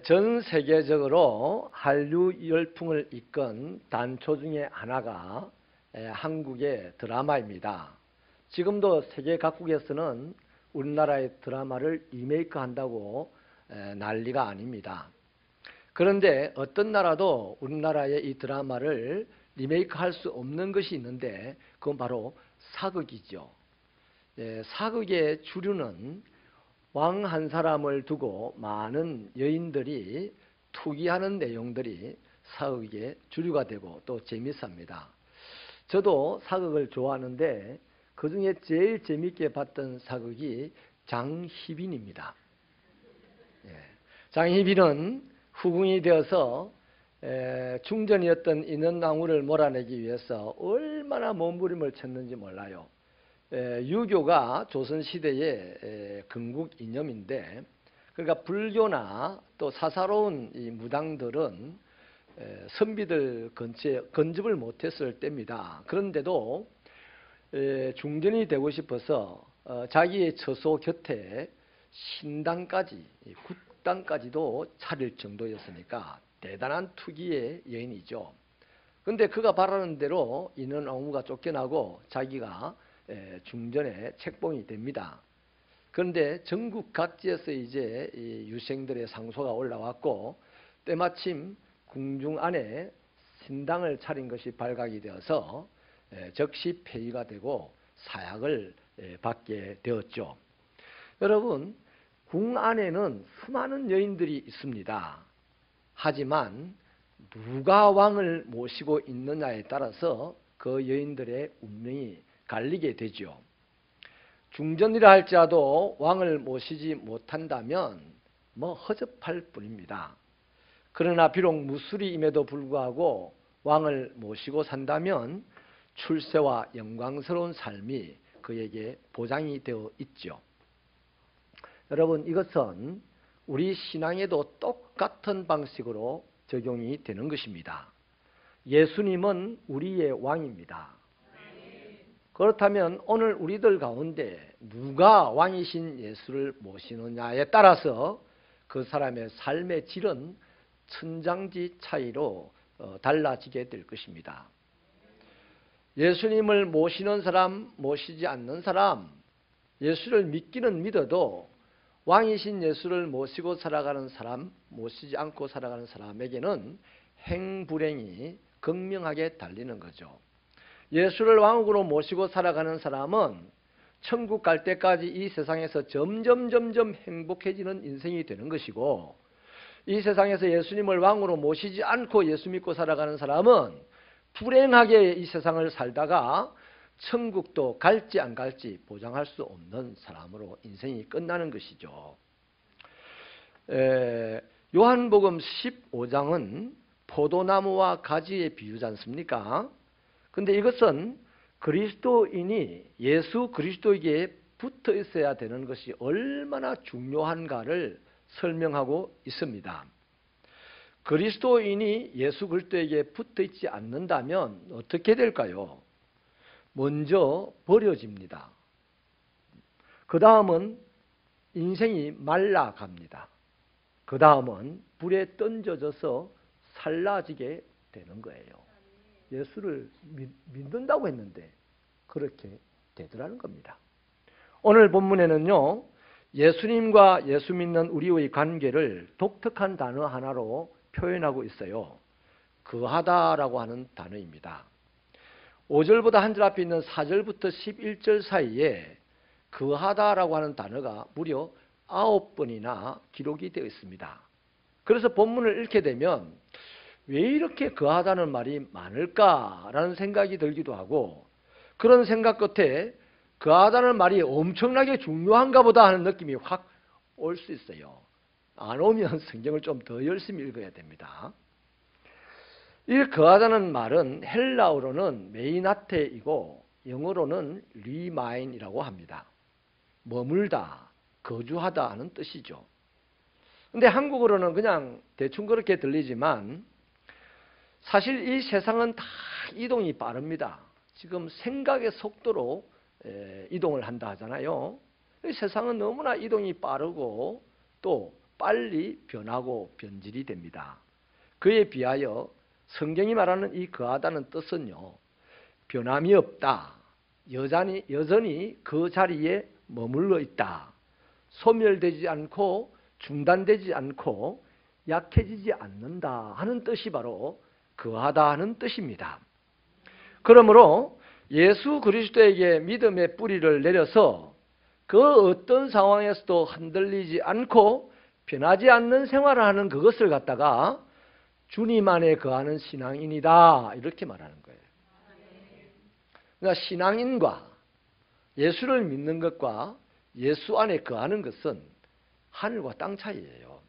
전 세계적으로 한류 열풍을 이끈 단초 중에 하나가 한국의 드라마입니다. 지금도 세계 각국에서는 우리나라의 드라마를 리메이크한다고 난리가 아닙니다. 그런데 어떤 나라도 우리나라의 이 드라마를 리메이크할 수 없는 것이 있는데 그건 바로 사극이죠. 사극의 주류는 왕 한 사람을 두고 많은 여인들이 투기하는 내용들이 사극의 주류가 되고 또 재밌습니다. 저도 사극을 좋아하는데 그중에 제일 재밌게 봤던 사극이 장희빈입니다. 장희빈은 후궁이 되어서 중전이었던 인원나무를 몰아내기 위해서 얼마나 몸부림을 쳤는지 몰라요. 유교가 조선시대의 건국 이념인데, 그러니까 불교나 또 사사로운 이 무당들은 선비들 근처에 건접을 못했을 때입니다. 그런데도 중전이 되고 싶어서 자기의 처소 곁에 신당까지, 굿당까지도 차릴 정도였으니까 대단한 투기의 여인이죠. 그런데 그가 바라는 대로 인원나무가 쫓겨나고 자기가 중전에 책봉이 됩니다. 그런데 전국 각지에서 이제 유생들의 상소가 올라왔고 때마침 궁중 안에 신당을 차린 것이 발각이 되어서 즉시 폐위가 되고 사약을 받게 되었죠. 여러분, 궁 안에는 수많은 여인들이 있습니다. 하지만 누가 왕을 모시고 있느냐에 따라서 그 여인들의 운명이 갈리게 되죠. 중전이라 할지라도 왕을 모시지 못한다면 허접할 뿐입니다. 그러나 비록 무술이임에도 불구하고 왕을 모시고 산다면 출세와 영광스러운 삶이 그에게 보장이 되어 있죠. 여러분, 이것은 우리 신앙에도 똑같은 방식으로 적용이 되는 것입니다. 예수님은 우리의 왕입니다. 그렇다면 오늘 우리들 가운데 누가 왕이신 예수를 모시느냐에 따라서 그 사람의 삶의 질은 천장지 차이로 달라지게 될 것입니다. 예수님을 모시는 사람, 모시지 않는 사람, 예수를 믿기는 믿어도 왕이신 예수를 모시고 살아가는 사람, 모시지 않고 살아가는 사람에게는 행불행이 극명하게 달리는 거죠. 예수를 왕으로 모시고 살아가는 사람은 천국 갈 때까지 이 세상에서 점점 행복해지는 인생이 되는 것이고, 이 세상에서 예수님을 왕으로 모시지 않고 예수 믿고 살아가는 사람은 불행하게 이 세상을 살다가 천국도 갈지 안 갈지 보장할 수 없는 사람으로 인생이 끝나는 것이죠. 요한복음 15장은 포도나무와 가지의 비유지 않습니까? 근데 이것은 그리스도인이 예수 그리스도에게 붙어 있어야 되는 것이 얼마나 중요한가를 설명하고 있습니다. 그리스도인이 예수 그리스도에게 붙어 있지 않는다면 어떻게 될까요? 먼저 버려집니다. 그 다음은 인생이 말라갑니다. 그 다음은 불에 던져져서 살라지게 되는 거예요. 예수를 믿는다고 했는데 그렇게 되더라는 겁니다. 오늘 본문에는요, 예수님과 예수 믿는 우리의 관계를 독특한 단어 하나로 표현하고 있어요. 거하다라고 하는 단어입니다. 5절보다 한 줄 앞에 있는 4절부터 11절 사이에 거하다라고 하는 단어가 무려 9번이나 기록이 되어 있습니다. 그래서 본문을 읽게 되면 왜 이렇게 거하다는 말이 많을까라는 생각이 들기도 하고, 그런 생각 끝에 거하다는 말이 엄청나게 중요한가 보다 하는 느낌이 확 올 수 있어요. 안 오면 성경을 좀 더 열심히 읽어야 됩니다. 이 거하다는 말은 헬라어로는 메이나테이고 영어로는 리마인이라고 합니다. 머물다, 거주하다 하는 뜻이죠. 근데 한국어로는 그냥 대충 그렇게 들리지만 사실 이 세상은 다 이동이 빠릅니다. 지금 생각의 속도로 이동을 한다 하잖아요. 이 세상은 너무나 이동이 빠르고 또 빨리 변하고 변질이 됩니다. 그에 비하여 성경이 말하는 이 거하다는 뜻은요, 변함이 없다, 여전히 그 자리에 머물러 있다, 소멸되지 않고 중단되지 않고 약해지지 않는다 하는 뜻이 바로 거하다 하는 뜻입니다. 그러므로 예수 그리스도에게 믿음의 뿌리를 내려서 그 어떤 상황에서도 흔들리지 않고 변하지 않는 생활을 하는 그것을 갖다가 주님 안에 거하는 신앙인이다 이렇게 말하는 거예요. 그러니까 신앙인과 예수를 믿는 것과 예수 안에 거하는 것은 하늘과 땅 차이예요.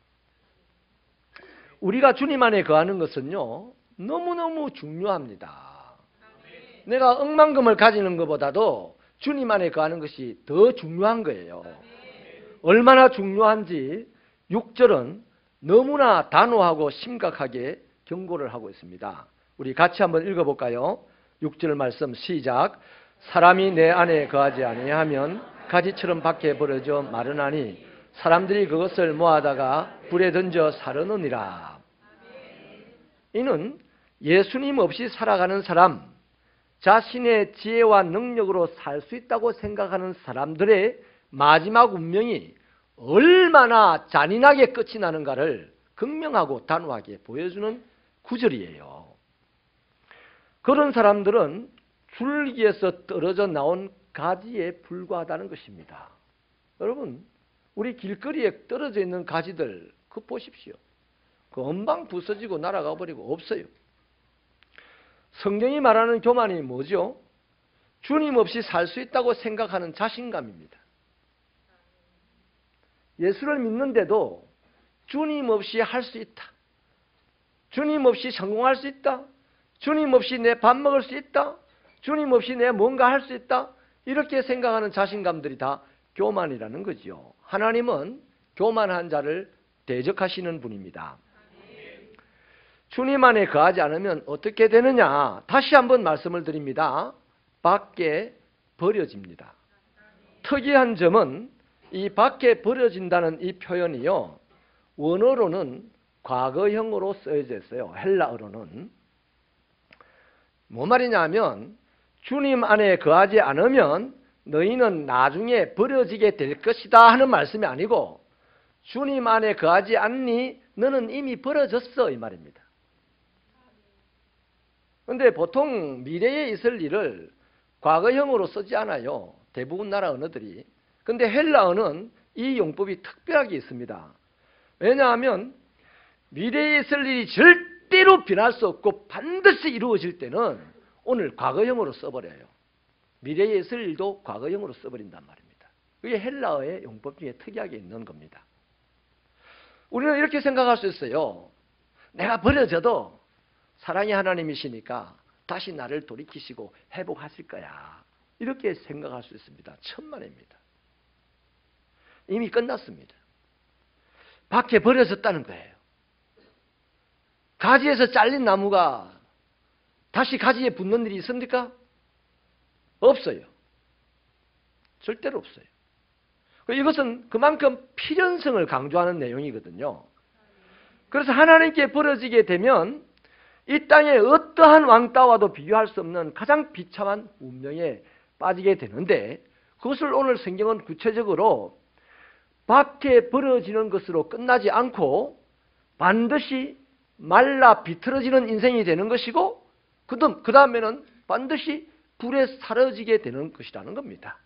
우리가 주님 안에 거하는 것은요, 너무너무 중요합니다. 내가 억만금을 가지는 것보다도 주님 안에 거하는 것이 더 중요한 거예요. 얼마나 중요한지 6절은 너무나 단호하고 심각하게 경고를 하고 있습니다. 우리 같이 한번 읽어볼까요? 6절 말씀 시작. 사람이 내 안에 거하지 아니하면 가지처럼 밖에 버려져 마르나니 사람들이 그것을 모아다가 불에 던져 사르느니라. 이는 예수님 없이 살아가는 사람, 자신의 지혜와 능력으로 살 수 있다고 생각하는 사람들의 마지막 운명이 얼마나 잔인하게 끝이 나는가를 극명하고 단호하게 보여주는 구절이에요. 그런 사람들은 줄기에서 떨어져 나온 가지에 불과하다는 것입니다. 여러분, 우리 길거리에 떨어져 있는 가지들 그거 보십시오. 그 엄방 부서지고 날아가 버리고 없어요. 성경이 말하는 교만이 뭐죠? 주님 없이 살 수 있다고 생각하는 자신감입니다. 예수를 믿는데도 주님 없이 할 수 있다, 주님 없이 성공할 수 있다, 주님 없이 내 밥 먹을 수 있다, 주님 없이 내 뭔가 할 수 있다, 이렇게 생각하는 자신감들이 다 교만이라는 거지요. 하나님은 교만한 자를 대적하시는 분입니다. 주님 안에 거하지 않으면 어떻게 되느냐? 다시 한번 말씀을 드립니다. 밖에 버려집니다. 특이한 점은 이 밖에 버려진다는 이 표현이요, 원어로는 과거형으로 쓰여져 있어요. 헬라어로는. 뭐 말이냐면 주님 안에 거하지 않으면 너희는 나중에 버려지게 될 것이다 하는 말씀이 아니고, 주님 안에 거하지 않니 너는 이미 버려졌어 이 말입니다. 그런데 보통 미래에 있을 일을 과거형으로 쓰지 않아요, 대부분 나라 언어들이. 그런데 헬라어는 이 용법이 특별하게 있습니다. 왜냐하면 미래에 있을 일이 절대로 변할 수 없고 반드시 이루어질 때는 오늘 과거형으로 써버려요. 미래에 있을 일도 과거형으로 써버린단 말입니다. 그게 헬라어의 용법 중에 특이하게 있는 겁니다. 우리는 이렇게 생각할 수 있어요. 내가 버려져도 사랑의 하나님이시니까 다시 나를 돌이키시고 회복하실 거야, 이렇게 생각할 수 있습니다. 천만입니다. 이미 끝났습니다. 밖에 버려졌다는 거예요. 가지에서 잘린 나무가 다시 가지에 붙는 일이 있습니까? 없어요. 절대로 없어요. 이것은 그만큼 필연성을 강조하는 내용이거든요. 그래서 하나님께 버려지게 되면 이 땅에 어떠한 왕따와도 비교할 수 없는 가장 비참한 운명에 빠지게 되는데, 그것을 오늘 성경은 구체적으로 밖에 버려지는 것으로 끝나지 않고 반드시 말라 비틀어지는 인생이 되는 것이고, 그 다음에는 반드시 불에 사라지게 되는 것이라는 겁니다.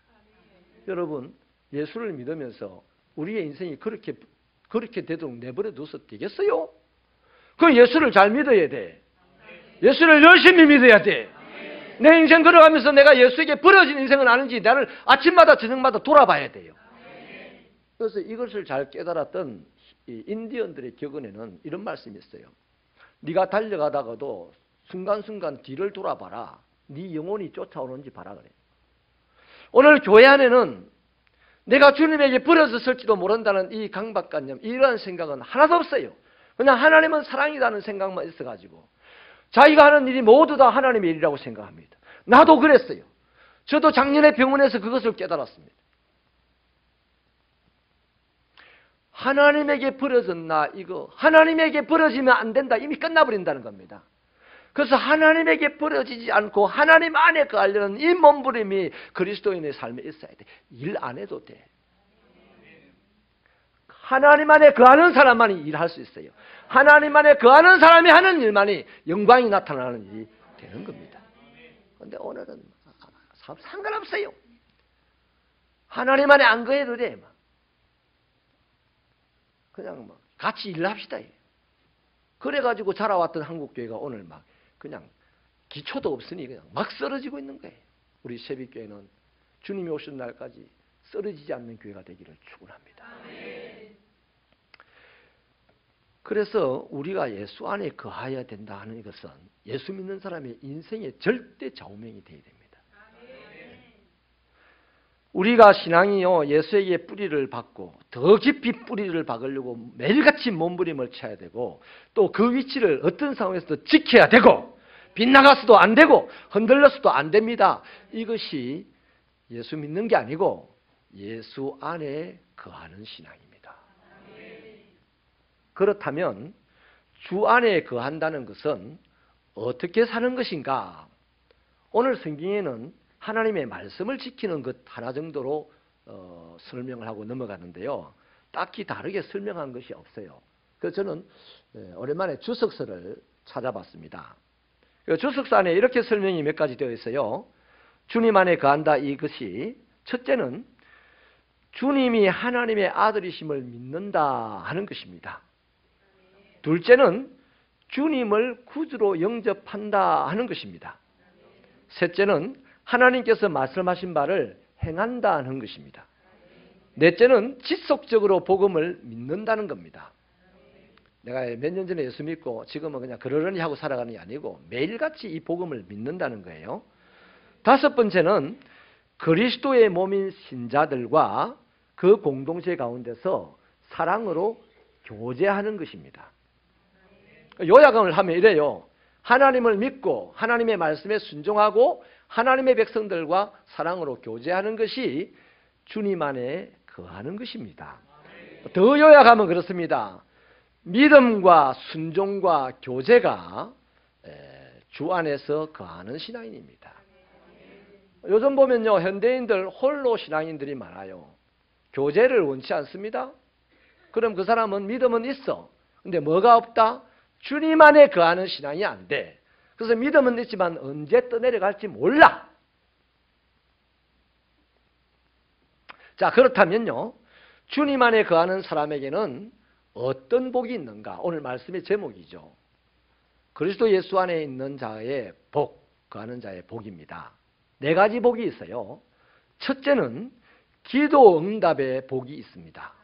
여러분, 예수를 믿으면서 우리의 인생이 그렇게 되도록 내버려 둬서 되겠어요? 그 예수를 잘 믿어야 돼. 예수를 열심히 믿어야 돼. 내 인생 걸어가면서 내가 예수에게 버려진 인생은 아닌지 나를 아침마다 저녁마다 돌아봐야 돼요. 그래서 이것을 잘 깨달았던 이 인디언들의 격언에는 이런 말씀이 있어요. 네가 달려가다가도 순간순간 뒤를 돌아봐라. 네 영혼이 쫓아오는지 봐라 그래. 오늘 교회 안에는 내가 주님에게 버려졌을지도 모른다는 이 강박관념, 이러한 생각은 하나도 없어요. 그냥 하나님은 사랑이라는 생각만 있어가지고 자기가 하는 일이 모두 다 하나님의 일이라고 생각합니다. 나도 그랬어요. 저도 작년에 병원에서 그것을 깨달았습니다. 하나님에게 벌어졌나 이거 하나님에게 벌어지면 안 된다. 이미 끝나버린다는 겁니다. 그래서 하나님에게 벌어지지 않고 하나님 안에 거하려는 이 몸부림이 그리스도인의 삶에 있어야 돼. 일 안 해도 돼. 하나님 안에 거하는 사람만이 일할 수 있어요. 하나님 안에 거하는 사람이 하는 일만이 영광이 나타나는 일이 되는 겁니다. 그런데 오늘은 상관없어요. 하나님 안에 안 거해도 돼. 그냥 막 같이 일합시다. 그래가지고 자라왔던 한국교회가 오늘 막 그냥 기초도 없으니 그냥 막 쓰러지고 있는 거예요. 우리 새벽교회는 주님이 오신 날까지 쓰러지지 않는 교회가 되기를 축원합니다. 그래서 우리가 예수 안에 거하여야 된다 하는 것은 예수 믿는 사람의 인생의 절대 좌우명이 되어야 됩니다. 우리가 신앙이요 예수에게 뿌리를 박고 더 깊이 뿌리를 박으려고 매일같이 몸부림을 쳐야 되고 또 그 위치를 어떤 상황에서도 지켜야 되고 빗나가서도 안 되고 흔들려서도 안 됩니다. 이것이 예수 믿는 게 아니고 예수 안에 거하는 신앙입니다. 그렇다면 주 안에 거한다는 것은 어떻게 사는 것인가? 오늘 성경에는 하나님의 말씀을 지키는 것 하나 정도로 설명을 하고 넘어가는데요. 딱히 다르게 설명한 것이 없어요. 그래서 저는 오랜만에 주석서를 찾아봤습니다. 주석서 안에 이렇게 설명이 몇 가지 되어 있어요. 주님 안에 거한다 이것이 첫째는 주님이 하나님의 아들이심을 믿는다 하는 것입니다. 둘째는 주님을 구주로 영접한다 하는 것입니다. 셋째는 하나님께서 말씀하신 바를 행한다 하는 것입니다. 넷째는 지속적으로 복음을 믿는다는 겁니다. 내가 몇 년 전에 예수 믿고 지금은 그냥 그러려니 하고 살아가는 게 아니고 매일같이 이 복음을 믿는다는 거예요. 다섯 번째는 그리스도의 몸인 신자들과 그 공동체 가운데서 사랑으로 교제하는 것입니다. 요약을 하면 이래요. 하나님을 믿고 하나님의 말씀에 순종하고 하나님의 백성들과 사랑으로 교제하는 것이 주님 안에 거하는 것입니다. 더 요약하면 그렇습니다. 믿음과 순종과 교제가 주 안에서 거하는 신앙인입니다. 요즘 보면요 현대인들 홀로 신앙인들이 많아요. 교제를 원치 않습니다. 그럼 그 사람은 믿음은 있어. 근데 뭐가 없다? 주님 안에 거하는 신앙이 안 돼. 그래서 믿음은 있지만 언제 떠내려갈지 몰라. 자, 그렇다면요. 주님 안에 거하는 사람에게는 어떤 복이 있는가? 오늘 말씀의 제목이죠. 그리스도 예수 안에 있는 자의 복, 거하는 자의 복입니다. 네 가지 복이 있어요. 첫째는 기도 응답의 복이 있습니다.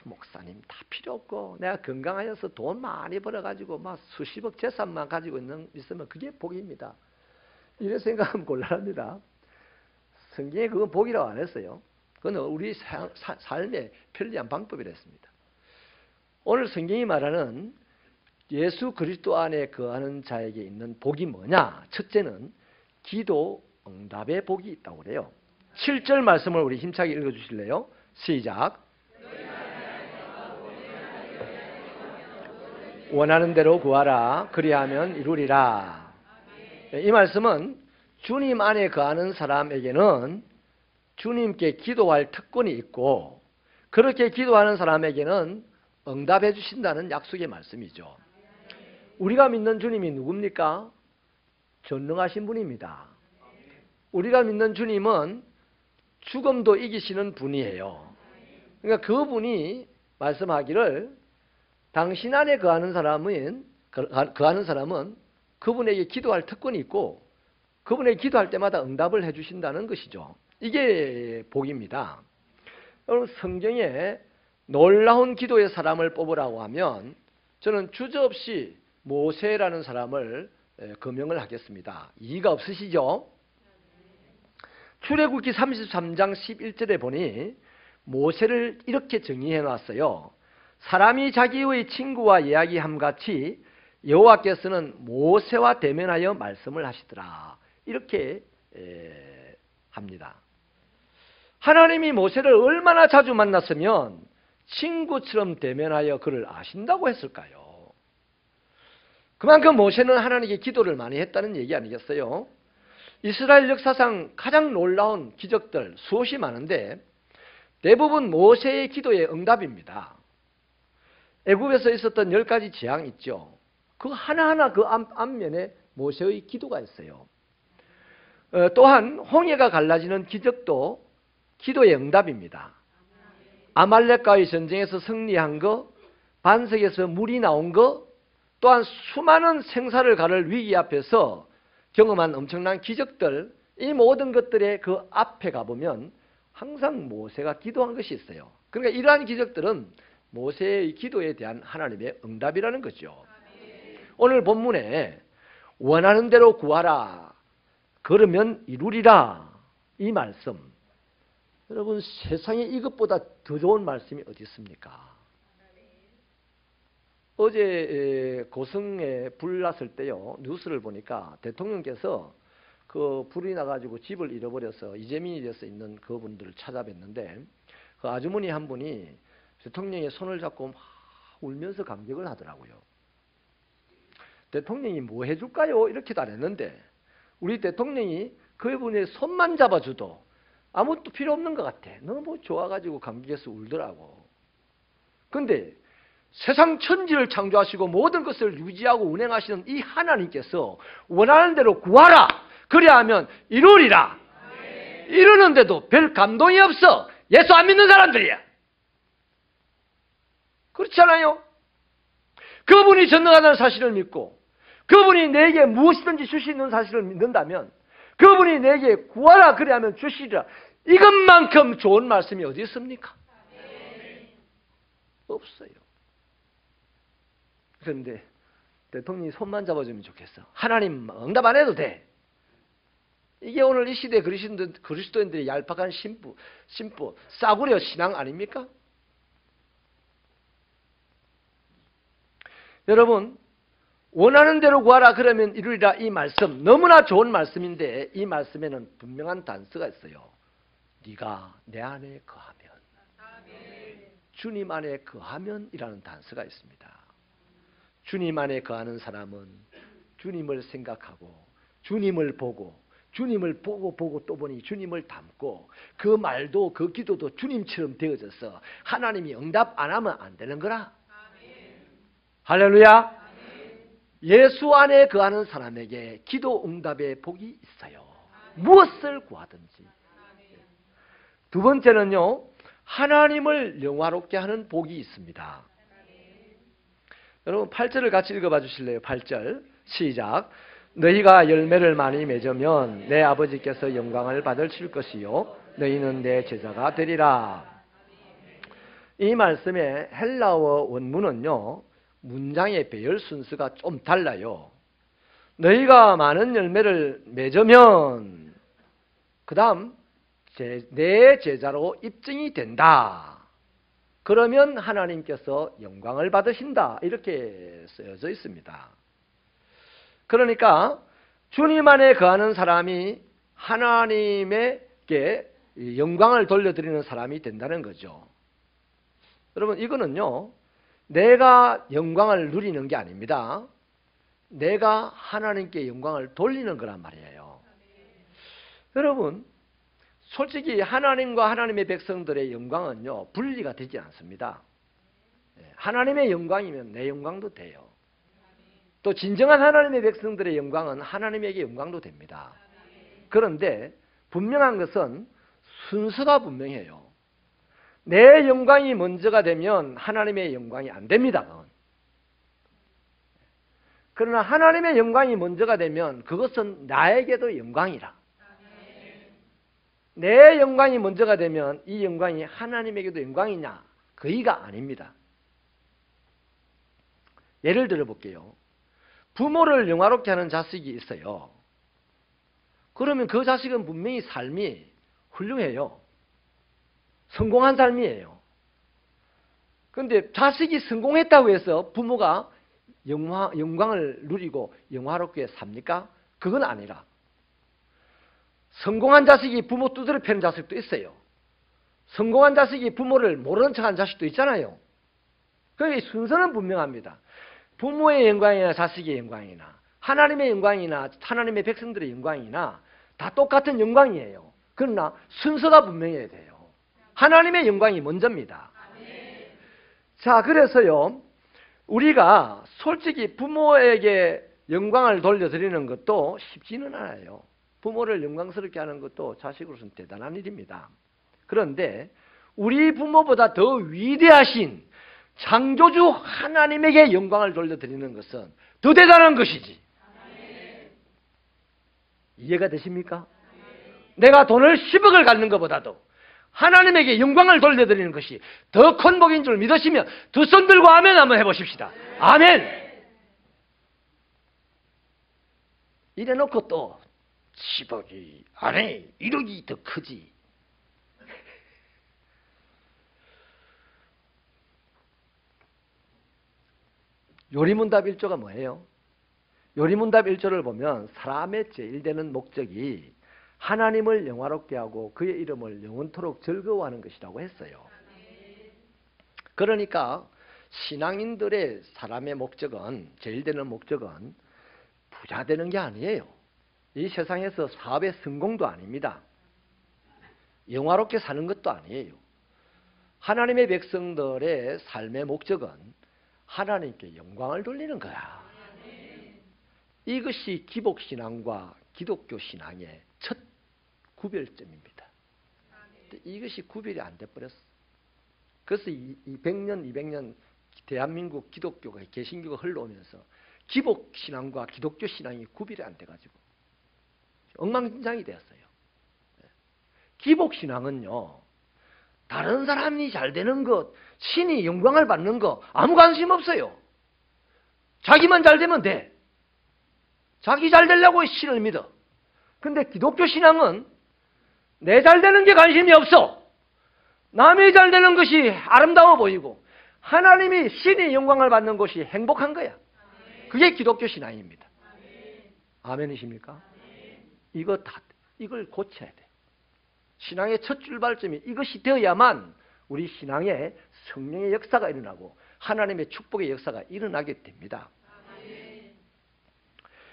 목사님 다 필요 없고 내가 건강하여서 돈 많이 벌어가지고 막 수십억 재산만 가지고 있으면 그게 복입니다. 이런 생각하면 곤란합니다. 성경에 그건 복이라고 안 했어요. 그건 우리 삶의 편리한 방법이라 했습니다. 오늘 성경이 말하는 예수 그리스도 안에 거하는 자에게 있는 복이 뭐냐? 첫째는 기도 응답의 복이 있다고 그래요. 7절 말씀을 우리 힘차게 읽어주실래요? 시작. 원하는 대로 구하라. 그리하면 이루리라. 이 말씀은 주님 안에 거하는 사람에게는 주님께 기도할 특권이 있고 그렇게 기도하는 사람에게는 응답해 주신다는 약속의 말씀이죠. 우리가 믿는 주님이 누굽니까? 전능하신 분입니다. 우리가 믿는 주님은 죽음도 이기시는 분이에요. 그러니까 그분이 말씀하기를 당신 안에 거하는 사람은 그분에게 기도할 특권이 있고 그분에게 기도할 때마다 응답을 해주신다는 것이죠. 이게 복입니다. 여러분 성경에 놀라운 기도의 사람을 뽑으라고 하면 저는 주저없이 모세라는 사람을 거명을 하겠습니다. 이의가 없으시죠? 출애굽기 33장 11절에 보니 모세를 이렇게 정의해 놨어요. 사람이 자기의 친구와 이야기함 같이 여호와께서는 모세와 대면하여 말씀을 하시더라. 이렇게 합니다. 하나님이 모세를 얼마나 자주 만났으면 친구처럼 대면하여 그를 아신다고 했을까요? 그만큼 모세는 하나님께 기도를 많이 했다는 얘기 아니겠어요? 이스라엘 역사상 가장 놀라운 기적들 수없이 많은데 대부분 모세의 기도의 응답입니다. 애굽에서 있었던 10가지 재앙 있죠. 그 하나하나 그 앞면에 모세의 기도가 있어요. 또한 홍해가 갈라지는 기적도 기도의 응답입니다. 아말렉과의 전쟁에서 승리한 거, 반석에서 물이 나온 거, 또한 수많은 생사를 가를 위기 앞에서 경험한 엄청난 기적들, 이 모든 것들의 그 앞에 가보면 항상 모세가 기도한 것이 있어요. 그러니까 이러한 기적들은 모세의 기도에 대한 하나님의 응답이라는 거죠. 오늘 본문에 원하는 대로 구하라, 그러면 이루리라, 이 말씀, 여러분 세상에 이것보다 더 좋은 말씀이 어디 있습니까? 어제 고성에 불 났을 때요, 뉴스를 보니까 대통령께서 그 불이 나가지고 집을 잃어버려서 이재민이 돼서 있는 그분들을 찾아뵀는데 그 아주머니 한 분이 대통령의 손을 잡고 막 울면서 감격을 하더라고요. 대통령이 뭐 해줄까요? 이렇게도 안 했는데 우리 대통령이 그분의 손만 잡아줘도 아무것도 필요 없는 것 같아. 너무 좋아가지고 감격해서 울더라고. 근데 세상 천지를 창조하시고 모든 것을 유지하고 운행하시는 이 하나님께서 원하는 대로 구하라, 그래야 하면 이루리라. 이루는데도 별 감동이 없어. 예수 안 믿는 사람들이야. 그렇지 않아요? 그분이 전능하다는 사실을 믿고 그분이 내게 무엇이든지 주시는 사실을 믿는다면 그분이 내게 구하라 그래 하면 주시리라. 이것만큼 좋은 말씀이 어디 있습니까? 없어요. 그런데 대통령이 손만 잡아주면 좋겠어. 하나님 응답 안 해도 돼. 이게 오늘 이 시대 그리스도인들의 얄팍한 심부, 싸구려 신앙 아닙니까? 여러분, 원하는 대로 구하라 그러면 이루리라, 이 말씀 너무나 좋은 말씀인데 이 말씀에는 분명한 단서가 있어요. 네가 내 안에 거하면, 주님 안에 거하면 이라는 단서가 있습니다. 주님 안에 거하는 사람은 주님을 생각하고 주님을 보고 주님을 보고 또 보니 주님을 닮고 그 말도 그 기도도 주님처럼 되어져서 하나님이 응답 안 하면 안 되는 거라. 할렐루야. 예수 안에 거하는 사람에게 기도 응답의 복이 있어요. 무엇을 구하든지. 두 번째는요, 하나님을 영화롭게 하는 복이 있습니다. 여러분 8절을 같이 읽어봐 주실래요? 8절 시작. 너희가 열매를 많이 맺으면 내 아버지께서 영광을 받으실 것이요 너희는 내 제자가 되리라. 이 말씀의 헬라어 원문은요, 문장의 배열 순서가 좀 달라요. 너희가 많은 열매를 맺으면 그 다음 내 제자로 입증이 된다. 그러면 하나님께서 영광을 받으신다. 이렇게 쓰여져 있습니다. 그러니까 주님 안에 거하는 사람이 하나님에게 영광을 돌려드리는 사람이 된다는 거죠. 여러분 이거는요, 내가 영광을 누리는 게 아닙니다. 내가 하나님께 영광을 돌리는 거란 말이에요. 여러분 솔직히 하나님과 하나님의 백성들의 영광은요, 분리가 되지 않습니다. 하나님의 영광이면 내 영광도 돼요. 또 진정한 하나님의 백성들의 영광은 하나님에게 영광도 됩니다. 그런데 분명한 것은 순서가 분명해요. 내 영광이 먼저가 되면 하나님의 영광이 안 됩니다. 그러나 하나님의 영광이 먼저가 되면 그것은 나에게도 영광이라. 내 영광이 먼저가 되면 이 영광이 하나님에게도 영광이냐? 거의가 아닙니다. 예를 들어 볼게요. 부모를 영화롭게 하는 자식이 있어요. 그러면 그 자식은 분명히 삶이 훌륭해요. 성공한 삶이에요. 그런데 자식이 성공했다고 해서 부모가 영광을 누리고 영화롭게 삽니까? 그건 아니라 성공한 자식이 부모 두드려 패는 자식도 있어요. 성공한 자식이 부모를 모르는 척한 자식도 있잖아요. 그 순서는 분명합니다. 부모의 영광이나 자식의 영광이나 하나님의 영광이나 하나님의 백성들의 영광이나 다 똑같은 영광이에요. 그러나 순서가 분명해야 돼요. 하나님의 영광이 먼저입니다. 자, 그래서요, 우리가 솔직히 부모에게 영광을 돌려드리는 것도 쉽지는 않아요. 부모를 영광스럽게 하는 것도 자식으로서는 대단한 일입니다. 그런데 우리 부모보다 더 위대하신 창조주 하나님에게 영광을 돌려드리는 것은 더 대단한 것이지. 이해가 되십니까? 내가 돈을 10억을 갖는 것보다도 하나님에게 영광을 돌려드리는 것이 더 큰 복인 줄 믿으시면 두 손 들고 아멘 한번 해보십시다. 아멘. 이래놓고 또 10억이 아니 1억이 더 크지. 요리문답 1조가 뭐예요? 요리문답 1조를 보면 사람의 제일 되는 목적이 하나님을 영화롭게 하고 그의 이름을 영원토록 즐거워하는 것이라고 했어요. 그러니까 신앙인들의 사람의 목적은, 제일 되는 목적은 부자 되는 게 아니에요. 이 세상에서 사업의 성공도 아닙니다. 영화롭게 사는 것도 아니에요. 하나님의 백성들의 삶의 목적은 하나님께 영광을 돌리는 거야. 이것이 기복신앙과 기독교 신앙의 첫 구별점입니다. 이것이 구별이 안 돼버렸어. 그래서 이 100년, 200년 대한민국 기독교가, 개신교가 흘러오면서 기복신앙과 기독교 신앙이 구별이 안 돼가지고 엉망진창이 되었어요. 기복신앙은요, 다른 사람이 잘 되는 것, 신이 영광을 받는 거 아무 관심 없어요. 자기만 잘 되면 돼. 자기 잘 되려고 신을 믿어. 근데 기독교 신앙은 내 잘 되는 게 관심이 없어. 남이 잘 되는 것이 아름다워 보이고 하나님이 신이 영광을 받는 것이 행복한 거야. 그게 기독교 신앙입니다. 아멘이십니까? 이걸 고쳐야 돼. 신앙의 첫 출발점이 이것이 되어야만 우리 신앙에 성령의 역사가 일어나고 하나님의 축복의 역사가 일어나게 됩니다.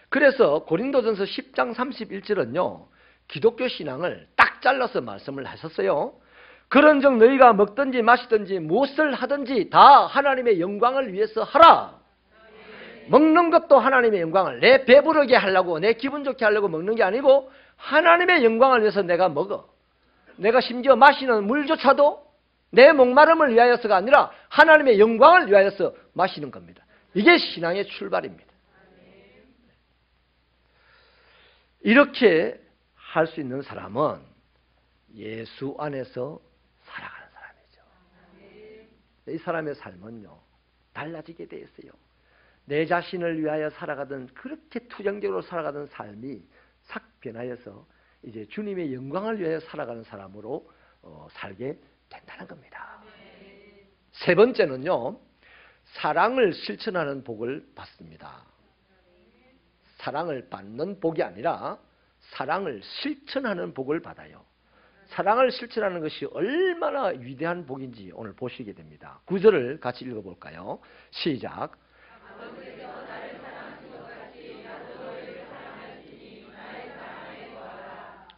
그래서 고린도전서 10장 31절은요, 기독교 신앙을 딱 잘라서 말씀을 하셨어요. 그런즉 너희가 먹든지 마시든지 무엇을 하든지 다 하나님의 영광을 위해서 하라. 먹는 것도 하나님의 영광을, 내 배부르게 하려고, 내 기분 좋게 하려고 먹는 게 아니고 하나님의 영광을 위해서 내가 먹어. 내가 심지어 마시는 물조차도 내 목마름을 위하여서가 아니라 하나님의 영광을 위하여서 마시는 겁니다. 이게 신앙의 출발입니다. 이렇게 할 수 있는 사람은 예수 안에서 살아가는 사람이죠. 이 사람의 삶은요, 달라지게 돼 있어요. 내 자신을 위하여 살아가던, 그렇게 투정적으로 살아가던 삶이 싹 변하여서 이제 주님의 영광을 위하여 살아가는 사람으로 살게 된다는 겁니다. 세 번째는요, 사랑을 실천하는 복을 받습니다. 사랑을 받는 복이 아니라 사랑을 실천하는 복을 받아요. 사랑을 실천하는 것이 얼마나 위대한 복인지 오늘 보시게 됩니다. 9절을 같이 읽어볼까요? 시작.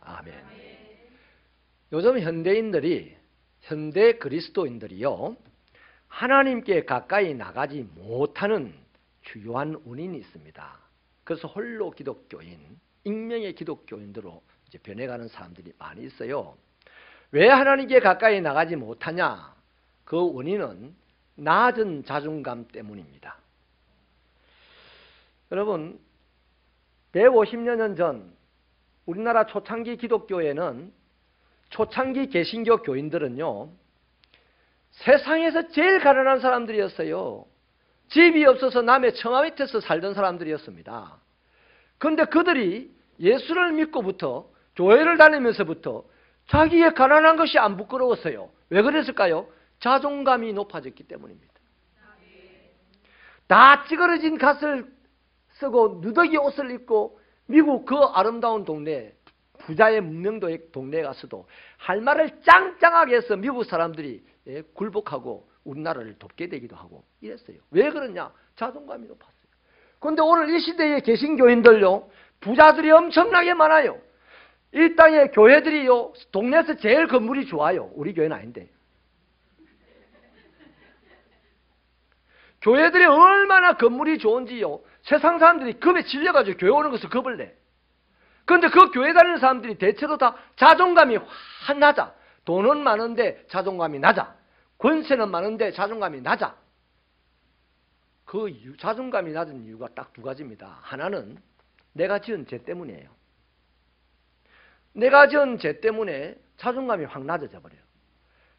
아멘. 요즘 현대인들이, 현대 그리스도인들이요, 하나님께 가까이 나가지 못하는 주요한 원인이 있습니다. 그래서 홀로 기독교인, 익명의 기독교인들로 이제 변해가는 사람들이 많이 있어요. 왜 하나님께 가까이 나가지 못하냐? 그 원인은 낮은 자존감 때문입니다. 여러분, 150여 년 전 우리나라 초창기 기독교에는, 초창기 개신교 교인들은요, 세상에서 제일 가난한 사람들이었어요. 집이 없어서 남의 처마 밑에서 살던 사람들이었습니다. 그런데 그들이 예수를 믿고부터, 교회를 다니면서부터 자기의 가난한 것이 안 부끄러웠어요. 왜 그랬을까요? 자존감이 높아졌기 때문입니다. 다 찌그러진 갓을 쓰고 누더기 옷을 입고 미국 그 아름다운 동네에 부자의 문명도의 동네에 가서도 할 말을 짱짱하게 해서 미국 사람들이 굴복하고 우리나라를 돕게 되기도 하고 이랬어요. 왜 그러냐? 자존감이 높았어요. 그런데 오늘 이 시대에 계신 교인들요, 부자들이 엄청나게 많아요. 이 땅의 교회들이요, 동네에서 제일 건물이 좋아요. 우리 교회는 아닌데. 교회들이 얼마나 건물이 좋은지요, 세상 사람들이 겁에 질려가지고 교회 오는 것을 겁을 내. 그런데 그 교회 다니는 사람들이 대체로 다 자존감이 확 낮아. 돈은 많은데 자존감이 낮아. 권세는 많은데 자존감이 낮아. 그 자존감이 낮은 이유가 딱 두 가지입니다. 하나는 내가 지은 죄 때문이에요. 내가 지은 죄 때문에 자존감이 확 낮아져 버려요.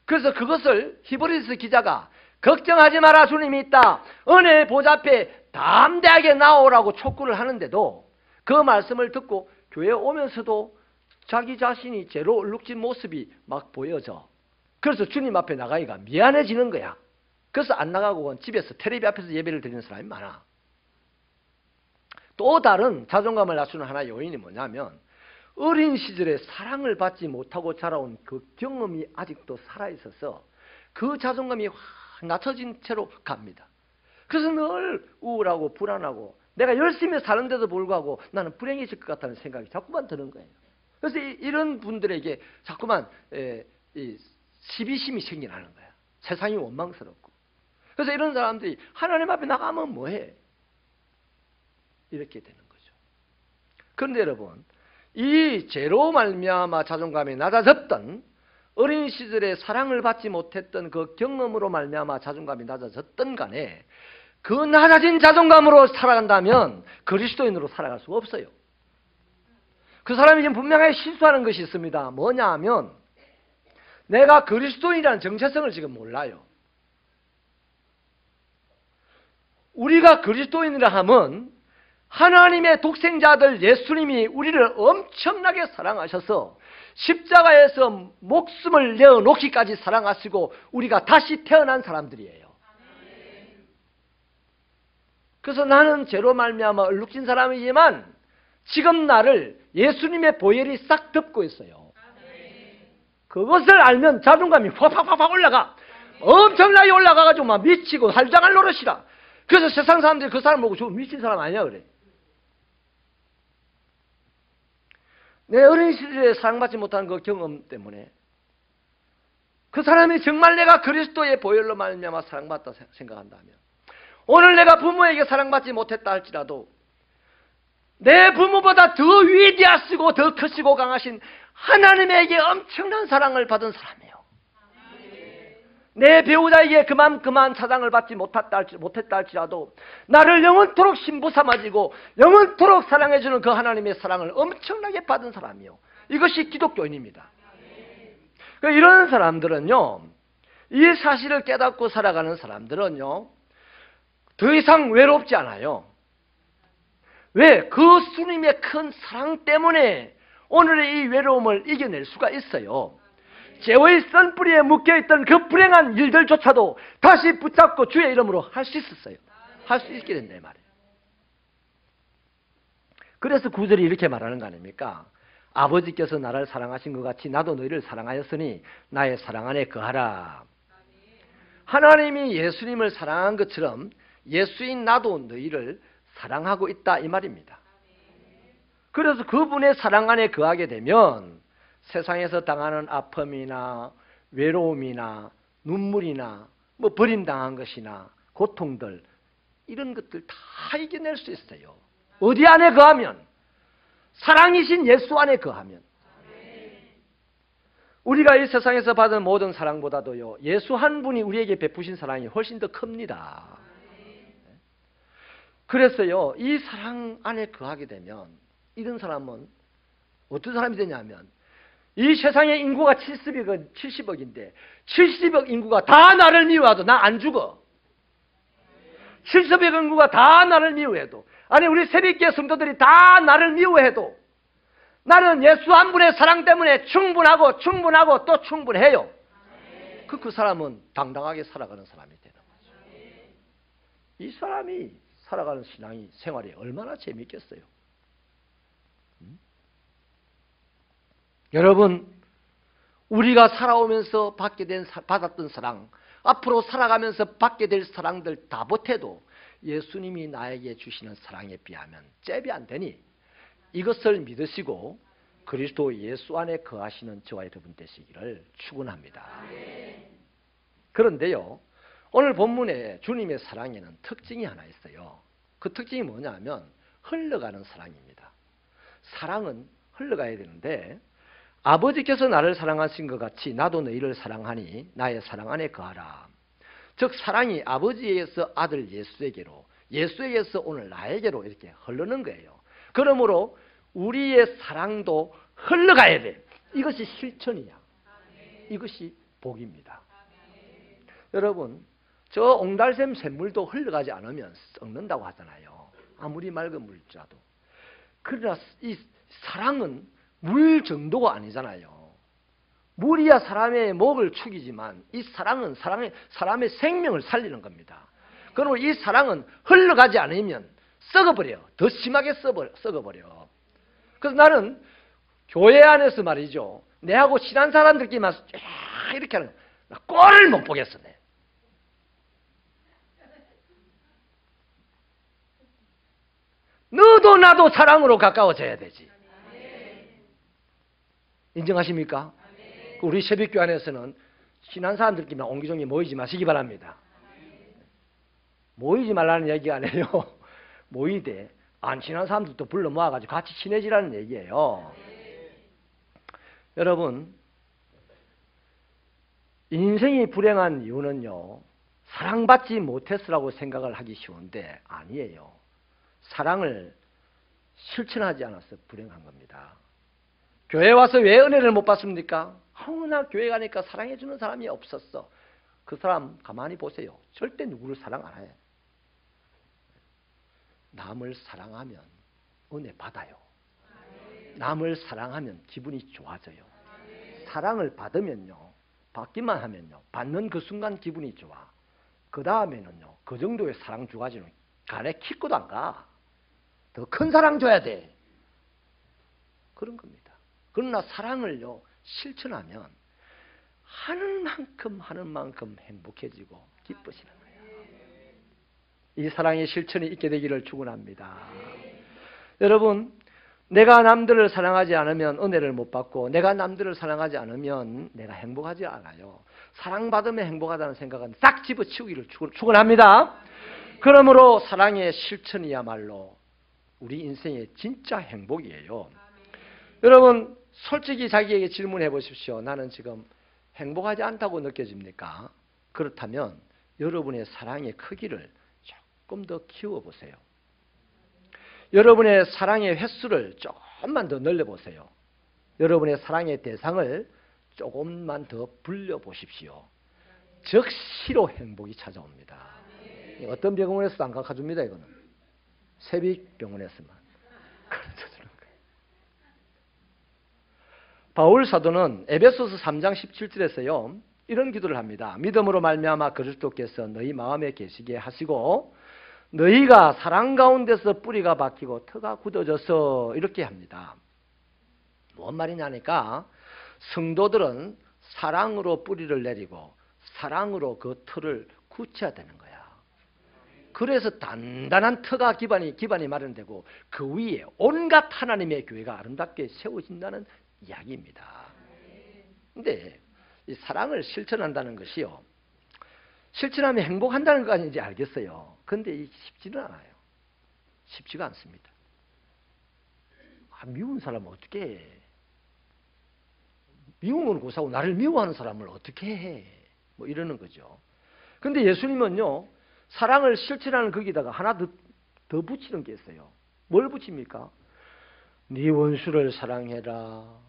그래서 그것을 히브리서 기자가 걱정하지 마라, 주님이 있다, 은혜의 보좌 앞에 담대하게 나오라고 촉구를 하는데도 그 말씀을 듣고 교회에 오면서도 자기 자신이 죄로 얼룩진 모습이 막 보여져. 그래서 주님 앞에 나가기가 미안해지는 거야. 그래서 안 나가고 집에서 텔레비 앞에서 예배를 드리는 사람이 많아. 또 다른 자존감을 낮추는 하나의 요인이 뭐냐면, 어린 시절에 사랑을 받지 못하고 자라온 그 경험이 아직도 살아있어서 그 자존감이 확 낮춰진 채로 갑니다. 그래서 늘 우울하고 불안하고 내가 열심히 사는데도 불구하고 나는 불행해질 것 같다는 생각이 자꾸만 드는 거예요. 그래서 이런 분들에게 자꾸만 시비심이 생겨나는 거야. 세상이 원망스럽고. 그래서 이런 사람들이 하나님 앞에 나가면 뭐해? 이렇게 되는 거죠. 그런데 여러분, 이 죄로 말미암아 자존감이 낮아졌던, 어린 시절에 사랑을 받지 못했던 그 경험으로 말미암아 자존감이 낮아졌던 간에 그 낮아진 자존감으로 살아간다면 그리스도인으로 살아갈 수가 없어요. 그 사람이 지금 분명하게 실수하는 것이 있습니다. 뭐냐 하면, 내가 그리스도인이라는 정체성을 지금 몰라요. 우리가 그리스도인이라 하면 하나님의 독생자들 예수님이 우리를 엄청나게 사랑하셔서 십자가에서 목숨을 내어놓기까지 사랑하시고 우리가 다시 태어난 사람들이에요. 그래서 나는 죄로 말미암아 얼룩진 사람이지만 지금 나를 예수님의 보혈이 싹 덮고 있어요. 그것을 알면 자존감이 확 올라가. 엄청나게 올라가가지고 막 미치고 할장할 노릇이라. 그래서 세상 사람들이 그 사람 보고 저 미친 사람 아니야 그래. 내 어린 시절에 사랑받지 못한 그 경험 때문에 그 사람이 정말 내가 그리스도의 보혈로 말미암아 사랑받다 생각한다면, 오늘 내가 부모에게 사랑받지 못했다 할지라도 내 부모보다 더 위대하시고 더 크시고 강하신 하나님에게 엄청난 사랑을 받은 사람이에요. 내 배우자에게 그만 사랑을 받지 못했다 할지라도 나를 영원토록 신부 삼아지고 영원토록 사랑해주는 그 하나님의 사랑을 엄청나게 받은 사람이요. 이것이 기독교인입니다. 이런 사람들은요, 이 사실을 깨닫고 살아가는 사람들은요, 더 이상 외롭지 않아요. 왜? 그 주님의 큰 사랑 때문에 오늘의 이 외로움을 이겨낼 수가 있어요. 죄의 쓴뿌리에 묶여있던 그 불행한 일들조차도 다시 붙잡고 주의 이름으로 할 수 있었어요. 할 수 있게 된다 이 말이에요. 그래서 구절이 이렇게 말하는 거 아닙니까? 아버지께서 나를 사랑하신 것 같이 나도 너희를 사랑하였으니 나의 사랑 안에 거하라. 하나님이 예수님을 사랑한 것처럼 예수인 나도 너희를 사랑하고 있다 이 말입니다. 그래서 그분의 사랑 안에 거하게 되면 세상에서 당하는 아픔이나 외로움이나 눈물이나 뭐 버림당한 것이나 고통들, 이런 것들 다 이겨낼 수 있어요. 어디 안에 거하면? 사랑이신 예수 안에 거하면. 우리가 이 세상에서 받은 모든 사랑보다도요, 예수 한 분이 우리에게 베푸신 사랑이 훨씬 더 큽니다. 그래서요, 이 사랑 안에 거하게 되면 이런 사람은 어떤 사람이 되냐면, 이 세상의 인구가 70억인데 70억 인구가 다 나를 미워해도 나 안 죽어. 70억 인구가 다 나를 미워해도, 아니 우리 새벽기의 성도들이 다 나를 미워해도 나는 예수 한 분의 사랑 때문에 충분하고 또 충분해요. 그 사람은 당당하게 살아가는 사람이 되는 거죠. 이 사람이 살아가는 신앙이 생활이 얼마나 재미있겠어요. 여러분, 우리가 살아오면서 받았던 사랑, 앞으로 살아가면서 받게 될 사랑들 다 보태도 예수님이 나에게 주시는 사랑에 비하면 잽이 안 되니 이것을 믿으시고 그리스도 예수 안에 거하시는 저와 여러분 되시기를 축원합니다. 그런데요, 오늘 본문에 주님의 사랑에는 특징이 하나 있어요. 그 특징이 뭐냐면 흘러가는 사랑입니다. 사랑은 흘러가야 되는데 아버지께서 나를 사랑하신 것 같이 나도 너희를 사랑하니 나의 사랑 안에 거하라. 즉 사랑이 아버지에게서 아들 예수에게로, 예수에게서 오늘 나에게로 이렇게 흐르는 거예요. 그러므로 우리의 사랑도 흘러가야 돼. 이것이 실천이야. 이것이 복입니다. 여러분, 저 옹달샘 샘물도 흘러가지 않으면 썩는다고 하잖아요. 아무리 맑은 물이라도. 그러나 이 사랑은 물 정도가 아니잖아요. 물이야 사람의 목을 축이지만 이 사랑은 사람의 생명을 살리는 겁니다. 그러므로 이 사랑은 흘러가지 않으면 썩어버려. 더 심하게 썩어버려. 그래서 나는 교회 안에서 말이죠, 내하고 친한 사람들끼리만 이렇게 하는 나 꼴을 못 보겠어. 내. 너도 나도 사랑으로 가까워져야 되지. 인정하십니까? 우리 새벽교 안에서는 친한 사람들끼리만 옹기종기 모이지 마시기 바랍니다. 모이지 말라는 얘기가 아니에요. 모이되 안 친한 사람들도 불러 모아가지고 같이 친해지라는 얘기예요. 여러분, 인생이 불행한 이유는요, 사랑받지 못했으라고 생각을 하기 쉬운데 아니에요. 사랑을 실천하지 않아서 불행한 겁니다. 교회 와서 왜 은혜를 못 받습니까? 나 교회 가니까 사랑해주는 사람이 없었어. 그 사람 가만히 보세요. 절대 누구를 사랑 안 해. 남을 사랑하면 은혜 받아요. 남을 사랑하면 기분이 좋아져요. 사랑을 받으면요, 받기만 하면요, 받는 그 순간 기분이 좋아. 그 다음에는요, 그 정도의 사랑 주가지는 간에 키고도 안 가. 더 큰 사랑 줘야 돼. 그런 겁니다. 그러나 사랑을요, 실천하면 하는 만큼 행복해지고 기뻐지는 거예요. 이 사랑의 실천이 있게 되기를 축원합니다. 여러분, 내가 남들을 사랑하지 않으면 은혜를 못 받고 내가 남들을 사랑하지 않으면 내가 행복하지 않아요. 사랑받으면 행복하다는 생각은 싹 집어치우기를 축원합니다. 그러므로 사랑의 실천이야말로 우리 인생의 진짜 행복이에요. 여러분, 솔직히 자기에게 질문해 보십시오. 나는 지금 행복하지 않다고 느껴집니까? 그렇다면 여러분의 사랑의 크기를 조금 더 키워보세요. 여러분의 사랑의 횟수를 조금만 더 늘려보세요. 여러분의 사랑의 대상을 조금만 더 불려보십시오. 즉시로 행복이 찾아옵니다. 어떤 병원에서도 안 가르쳐줍니다. 이거는 세빛병원에서만 가르쳐주는 거예요. 바울 사도는 에베소서 3장 17절에서요 이런 기도를 합니다. 믿음으로 말미암아 그리스도께서 너희 마음에 계시게 하시고 너희가 사랑 가운데서 뿌리가 박히고 터가 굳어져서 이렇게 합니다. 뭔 말이냐니까 성도들은 사랑으로 뿌리를 내리고 사랑으로 그 터를 굳혀야 되는 거야. 그래서 단단한 터가 기반이 마련되고 그 위에 온갖 하나님의 교회가 아름답게 세워진다는 이야기입니다. 그런데 이 사랑을 실천한다는 것이요, 실천하면 행복한다는 거 아닌지 알겠어요. 그런데 쉽지는 않아요. 쉽지가 않습니다. 미운 사람은 어떻게 해? 미운 건 고사하고 나를 미워하는 사람을 어떻게 해? 뭐 이러는 거죠. 그런데 예수님은요, 사랑을 실천하는 거기다가 하나 더 붙이는 게 있어요. 뭘 붙입니까? 네 원수를 사랑해라.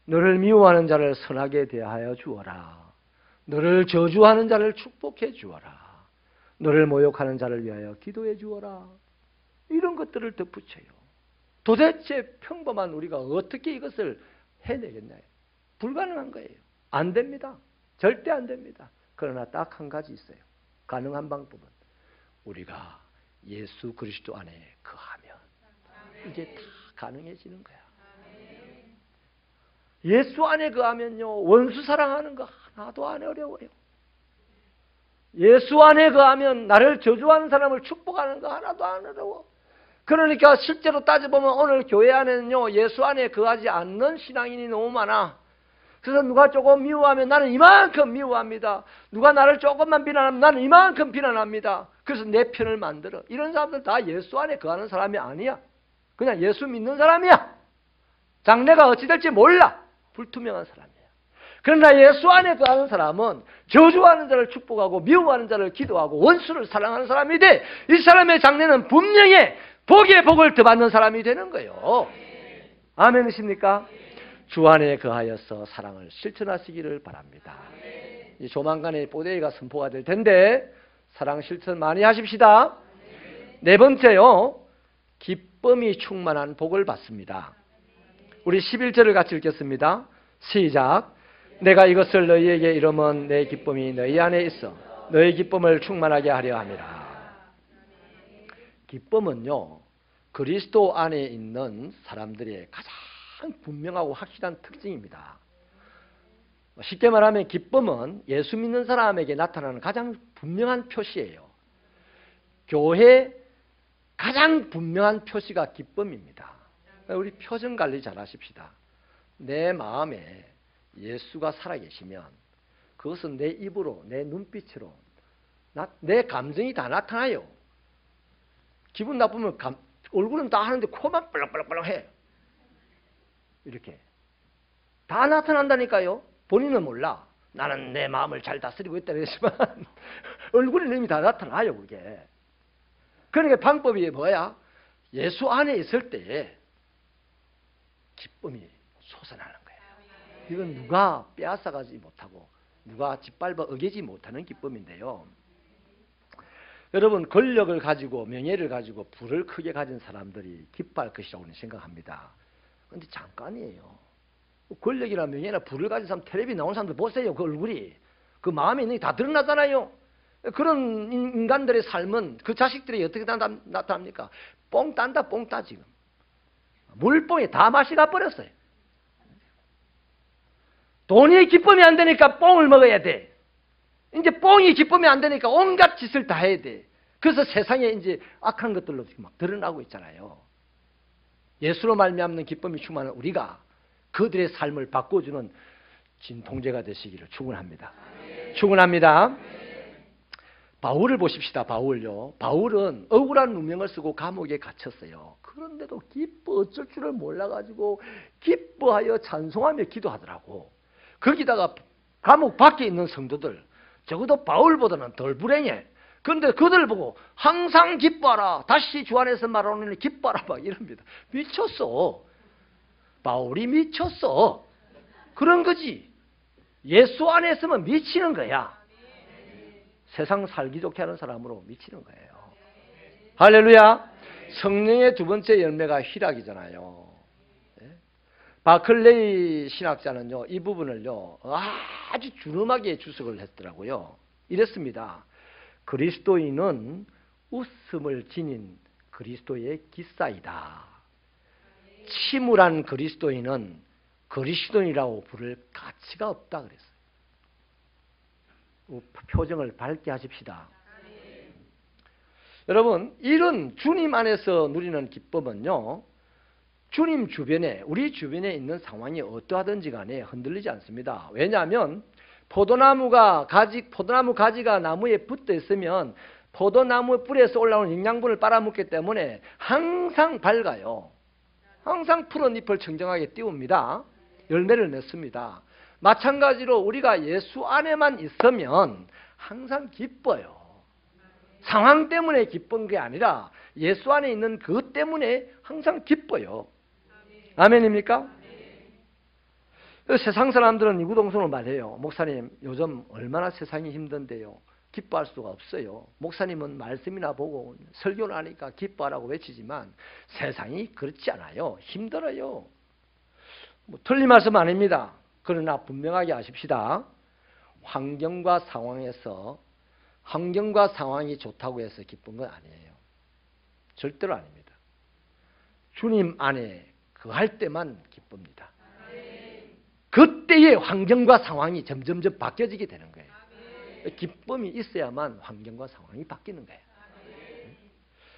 너를 미워하는 자를 선하게 대하여 주어라. 너를 저주하는 자를 축복해 주어라. 너를 모욕하는 자를 위하여 기도해 주어라. 이런 것들을 덧붙여요. 도대체 평범한 우리가 어떻게 이것을 해내겠나요? 불가능한 거예요. 안 됩니다. 절대 안 됩니다. 그러나 딱 한 가지 있어요. 가능한 방법은 우리가 예수 그리스도 안에 거하면 이제 다 가능해지는 거야. 예수 안에 거하면요, 원수 사랑하는 거 하나도 안 어려워요. 예수 안에 거하면 나를 저주하는 사람을 축복하는 거 하나도 안 어려워. 그러니까 실제로 따져보면 오늘 교회 안에는요, 예수 안에 거하지 않는 신앙인이 너무 많아. 그래서 누가 조금 미워하면 나는 이만큼 미워합니다. 누가 나를 조금만 비난하면 나는 이만큼 비난합니다. 그래서 내 편을 만들어. 이런 사람들 다 예수 안에 거하는 사람이 아니야. 그냥 예수 믿는 사람이야. 장래가 어찌 될지 몰라. 불투명한 사람이야. 그러나 예수 안에 거하는 사람은 저주하는 자를 축복하고 미워하는 자를 기도하고 원수를 사랑하는 사람이 돼. 이 사람의 장래는 분명히 복의 복을 더 받는 사람이 되는 거예요. 아멘이십니까? 주 안에 거하여서 사랑을 실천하시기를 바랍니다. 이 조만간에 뽀데이가 선포가 될 텐데 사랑 실천 많이 하십시다. 네 번째요, 기쁨이 충만한 복을 받습니다. 우리 11절을 같이 읽겠습니다. 시작. 내가 이것을 너희에게 이르면 내 기쁨이 너희 안에 있어 너희 기쁨을 충만하게 하려 함이라. 기쁨은요, 그리스도 안에 있는 사람들의 가장 분명하고 확실한 특징입니다. 쉽게 말하면 기쁨은 예수 믿는 사람에게 나타나는 가장 분명한 표시예요. 교회 가장 분명한 표시가 기쁨입니다. 우리 표정 관리 잘 하십시다. 내 마음에 예수가 살아계시면 그것은 내 입으로, 내 눈빛으로, 내 감정이 다 나타나요. 기분 나쁘면 얼굴은 다 하는데 코만 벌렁벌렁 해. 이렇게 다 나타난다니까요. 본인은 몰라. 나는 내 마음을 잘 다스리고 있다 그랬지만 얼굴에 이미 다 나타나요. 그게. 그러니까 방법이 뭐야? 예수 안에 있을 때 기쁨이 솟아나는 거예요. 이건 누가 빼앗아가지 못하고 누가 짓밟아 어기지 못하는 기쁨인데요. 여러분, 권력을 가지고 명예를 가지고 부를 크게 가진 사람들이 기뻐할 것이라고 생각합니다. 그런데 잠깐이에요. 권력이나 명예나 부를 가진 사람, 텔레비전 나오는 사람들 보세요. 그 얼굴이, 그 마음에 있는 게 다 드러나잖아요. 그런 인간들의 삶은 그 자식들이 어떻게 나타납니까? 뽕 딴다, 뽕 따 지금. 물뽕에 다 맛이 가버렸어요. 돈이 기쁨이 안 되니까 뽕을 먹어야 돼. 이제 뽕이 기쁨이 안 되니까 온갖 짓을 다 해야 돼. 그래서 세상에 이제 악한 것들로 막 드러나고 있잖아요. 예수로 말미암는 기쁨이 충만한 우리가 그들의 삶을 바꿔주는 진통제가 되시기를 축원합니다. 축원합니다. 바울을 보십시다. 바울요. 바울은 억울한 누명을 쓰고 감옥에 갇혔어요. 그런데도 어쩔 줄을 몰라가지고 기뻐하여 찬송하며 기도하더라고. 거기다가 감옥 밖에 있는 성도들, 적어도 바울보다는 덜 불행해. 그런데 그들 보고 항상 기뻐하라. 다시 주 안에서 말하노니 기뻐하라. 막 이럽니다. 미쳤어. 바울이 미쳤어. 그런 거지. 예수 안에 있으면 미치는 거야. 세상 살기 좋게 하는 사람으로 미치는 거예요. 할렐루야. 성령의 두 번째 열매가 희락이잖아요. 바클레이 신학자는요, 이 부분을요, 아주 준엄하게 주석을 했더라고요. 이랬습니다. 그리스도인은 웃음을 지닌 그리스도의 기사이다. 침울한 그리스도인은 그리스도인이라고 부를 가치가 없다 그랬어요. 표정을 밝게 하십시다. 여러분, 이런 주님 안에서 누리는 기쁨은요, 주님 주변에, 우리 주변에 있는 상황이 어떠하든지 간에 흔들리지 않습니다. 왜냐하면 포도나무 가지가 나무에 붙어 있으면 포도나무 뿌리에서 올라오는 영양분을 빨아먹기 때문에 항상 밝아요. 항상 푸른 잎을 청정하게 띄웁니다. 열매를 맺습니다. 마찬가지로 우리가 예수 안에만 있으면 항상 기뻐요. 상황 때문에 기쁜 게 아니라 예수 안에 있는 그것 때문에 항상 기뻐요. 아멘입니까? 세상 사람들은 이구동성으로 말해요. 목사님, 요즘 얼마나 세상이 힘든데요. 기뻐할 수가 없어요. 목사님은 말씀이나 보고 설교를 하니까 기뻐하라고 외치지만 세상이 그렇지 않아요. 힘들어요. 틀린 말씀 아닙니다. 그러나 분명하게 아십시다. 환경과 상황이 좋다고 해서 기쁜 건 아니에요. 절대로 아닙니다. 주님 안에 거할 때만 기쁩니다. 그때의 환경과 상황이 점점점 바뀌어지게 되는 거예요. 기쁨이 있어야만 환경과 상황이 바뀌는 거예요.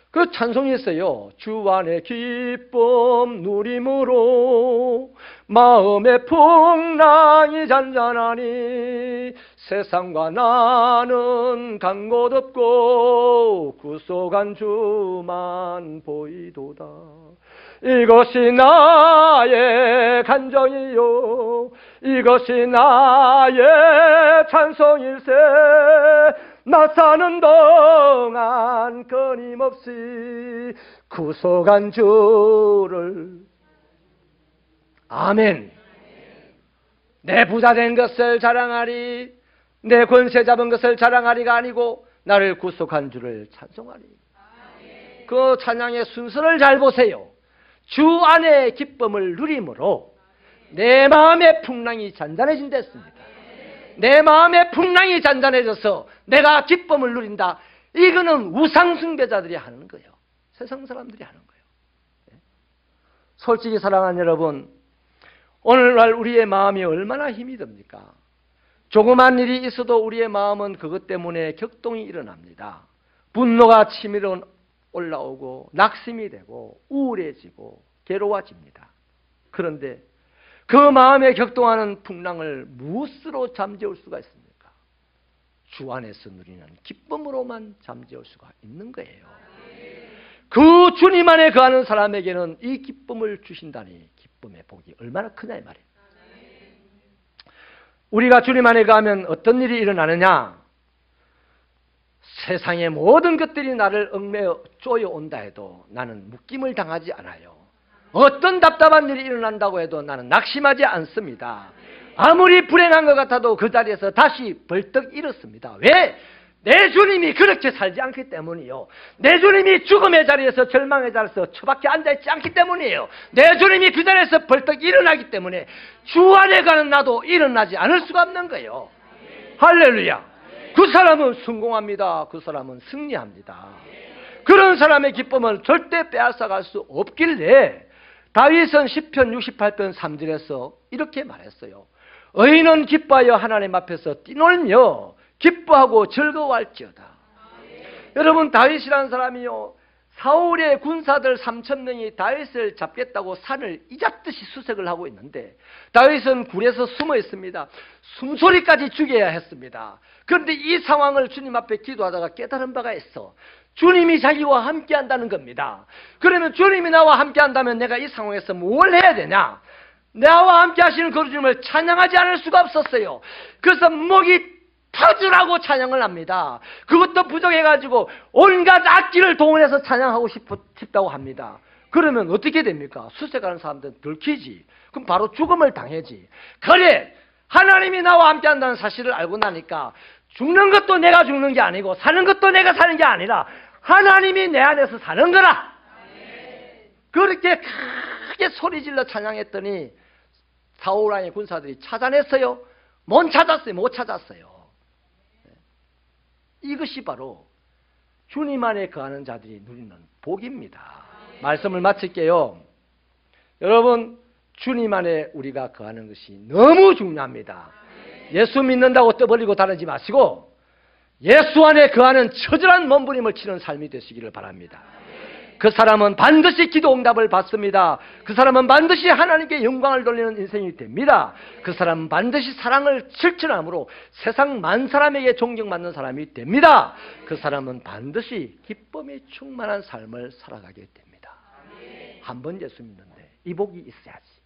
그 찬송이 있어요. 주 안에 기쁨 누림으로 마음의 풍랑이 잔잔하니 세상과 나는 간 곳 없고 구속한 주만 보이도다. 이것이 나의 간정이요 이것이 나의 찬송일세. 나 사는 동안 끊임없이 구속한 주를. 아멘. 내 부자 된 것을 자랑하리, 내 권세 잡은 것을 자랑하리가 아니고 나를 구속한 주를 찬송하리. 그 찬양의 순서를 잘 보세요. 주 안에 기쁨을 누림으로 내 마음의 풍랑이 잔잔해진댔습니다. 내 마음의 풍랑이 잔잔해져서 내가 기쁨을 누린다. 이거는 우상숭배자들이 하는 거예요. 세상 사람들이 하는 거예요. 솔직히 사랑하는 여러분, 오늘날 우리의 마음이 얼마나 힘이 듭니까? 조그만 일이 있어도 우리의 마음은 그것 때문에 격동이 일어납니다. 분노가 치밀어 올라오고 낙심이 되고 우울해지고 괴로워집니다. 그런데 그 마음에 격동하는 풍랑을 무엇으로 잠재울 수가 있습니까? 주 안에서 누리는 기쁨으로만 잠재울 수가 있는 거예요. 그 주님 안에 거하는 사람에게는 이 기쁨을 주신다니 기쁨의 복이 얼마나 크냐 이 말이에요. 우리가 주님 안에 거하면 어떤 일이 일어나느냐? 세상의 모든 것들이 나를 얽매어 쪼여온다 해도 나는 묶임을 당하지 않아요. 어떤 답답한 일이 일어난다고 해도 나는 낙심하지 않습니다. 아무리 불행한 것 같아도 그 자리에서 다시 벌떡 일었습니다. 왜? 내 주님이 그렇게 살지 않기 때문이요. 내 주님이 죽음의 자리에서 절망의 자리에서 처박혀 앉아있지 않기 때문이에요. 내 주님이 그 자리에서 벌떡 일어나기 때문에 주 안에 가는 나도 일어나지 않을 수가 없는 거예요. 할렐루야. 그 사람은 성공합니다. 그 사람은 승리합니다. 그런 사람의 기쁨을 절대 빼앗아갈 수 없길래 다윗은 시편 68편 3절에서 이렇게 말했어요. 의인은 기뻐하여 하나님 앞에서 뛰놀며 기뻐하고 즐거워할지어다. 여러분, 다윗이라는 사람이요, 사울의 군사들 3,000명이 다윗을 잡겠다고 산을 이잡듯이 수색을 하고 있는데 다윗은 굴에서 숨어 있습니다. 숨소리까지 죽여야 했습니다. 그런데 이 상황을 주님 앞에 기도하다가 깨달은 바가 있어. 주님이 자기와 함께 한다는 겁니다. 그러면 주님이 나와 함께 한다면 내가 이 상황에서 뭘 해야 되냐? 나와 함께 하시는 그 주님을 찬양하지 않을 수가 없었어요. 그래서 목이 터지라고 찬양을 합니다. 그것도 부족해가지고 온갖 악기를 동원해서 찬양하고 싶다고 합니다. 그러면 어떻게 됩니까? 수색하는 사람들은 들키지. 그럼 바로 죽음을 당하지. 그래, 하나님이 나와 함께 한다는 사실을 알고 나니까 죽는 것도 내가 죽는 게 아니고 사는 것도 내가 사는 게 아니라 하나님이 내 안에서 사는 거라. 그렇게 크게 소리질러 찬양했더니 사울 왕의 군사들이 찾아냈어요? 못 찾았어요. 못 찾았어요. 이것이 바로 주님 안에 거하는 자들이 누리는 복입니다. 말씀을 마칠게요. 여러분, 주님 안에 우리가 거하는 것이 너무 중요합니다. 예수 믿는다고 떠벌리고 다니지 마시고 예수 안에 거하는 처절한 몸부림을 치는 삶이 되시기를 바랍니다. 그 사람은 반드시 기도 응답을 받습니다. 그 사람은 반드시 하나님께 영광을 돌리는 인생이 됩니다. 그 사람은 반드시 사랑을 실천함으로 세상 만 사람에게 존경받는 사람이 됩니다. 그 사람은 반드시 기쁨이 충만한 삶을 살아가게 됩니다. 한 번 예수 믿는데 이 복이 있어야지.